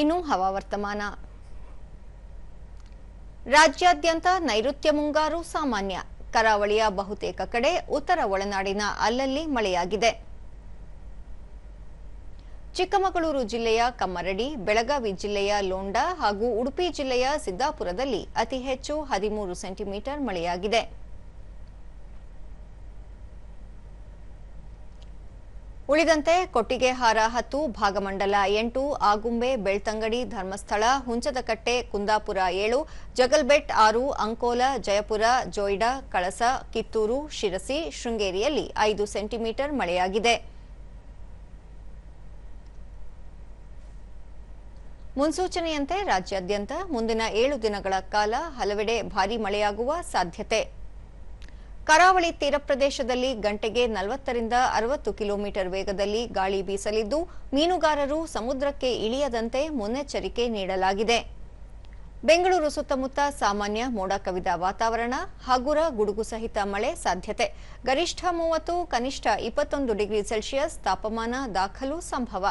ಇನ್ನು ಹವಾವರ್ತಮಾನ. ರಾಜ್ಯಾದ್ಯಂತ ನೈಋತ್ಯ ಮುಂಗಾರು ಸಾಮಾನ್ಯ. ಕರಾವಳಿಯ ಬಹುತೇಕ ಕಡೆ, ಉತ್ತರ ಒಳನಾಡಿನ ಅಲ್ಲಲ್ಲಿ ಮಳೆಯಾಗಿದೆ. ಚಿಕ್ಕಮಗಳೂರು ಜಿಲ್ಲೆಯ ಕಮ್ಮರಡಿ, ಬೆಳಗಾವಿ ಜಿಲ್ಲೆಯ ಲೋಂಡಾ ಹಾಗೂ ಉಡುಪಿ ಜಿಲ್ಲೆಯ ಸಿದ್ದಾಪುರದಲ್ಲಿ ಅತಿ ಹೆಚ್ಚು 13 ಸೆಂಟಿಮೀಟರ್ ಮಳೆಯಾಗಿದೆ. ಉಳಿದಂತೆ ಕೊಟ್ಟಿಗೆಹಾರ 10, ಭಾಗಮಂಡಲ 8, ಆಗುಂಬೆ, ಬೆಳ್ತಂಗಡಿ, ಧರ್ಮಸ್ಥಳ, ಹುಂಚದಕಟ್ಟೆ, ಕುಂದಾಪುರ 7, ಜಗಲ್ಬೆಟ್ 6, ಅಂಕೋಲ, ಜಯಪುರ, ಜೋಯಿಡಾ, ಕಳಸ, ಕಿತ್ತೂರು, ಶಿರಸಿ, ಶೃಂಗೇರಿಯಲ್ಲಿ 5 ಸೆಂಟಿಮೀಟರ್ ಮಳೆಯಾಗಿದೆ. ಮುನ್ಸೂಚನೆಯಂತೆ ರಾಜ್ಯಾದ್ಯಂತ ಮುಂದಿನ 7 ದಿನಗಳ ಕಾಲ ಹಲವೆಡೆ ಭಾರೀ ಮಳೆಯಾಗುವ ಸಾಧ್ಯತೆ. ಕರಾವಳಿ ತೀರ ಪ್ರದೇಶದಲ್ಲಿ ಗಂಟೆಗೆ 40 ರಿಂದ 60 ಕಿಲೋಮೀಟರ್ ವೇಗದಲ್ಲಿ ಗಾಳಿ ಬೀಸಲಿದ್ದು, ಮೀನುಗಾರರು ಸಮುದ್ರಕ್ಕೆ ಇಳಿಯದಂತೆ ಮುನ್ನೆಚ್ಚರಿಕೆ ನೀಡಲಾಗಿದೆ. ಬೆಂಗಳೂರು ಸುತ್ತಮುತ್ತ ಸಾಮಾನ್ಯ ಮೋಡ ಕವಿದ ವಾತಾವರಣ, ಹಗುರ ಗುಡುಗು ಸಹಿತ ಮಳೆ ಸಾಧ್ಯತೆ. ಗರಿಷ್ಠ 30, ಕನಿಷ್ಠ 21 ಡಿಗ್ರಿ ಸೆಲ್ಸಿಯಸ್ ತಾಪಮಾನ ದಾಖಲು ಸಂಭವ.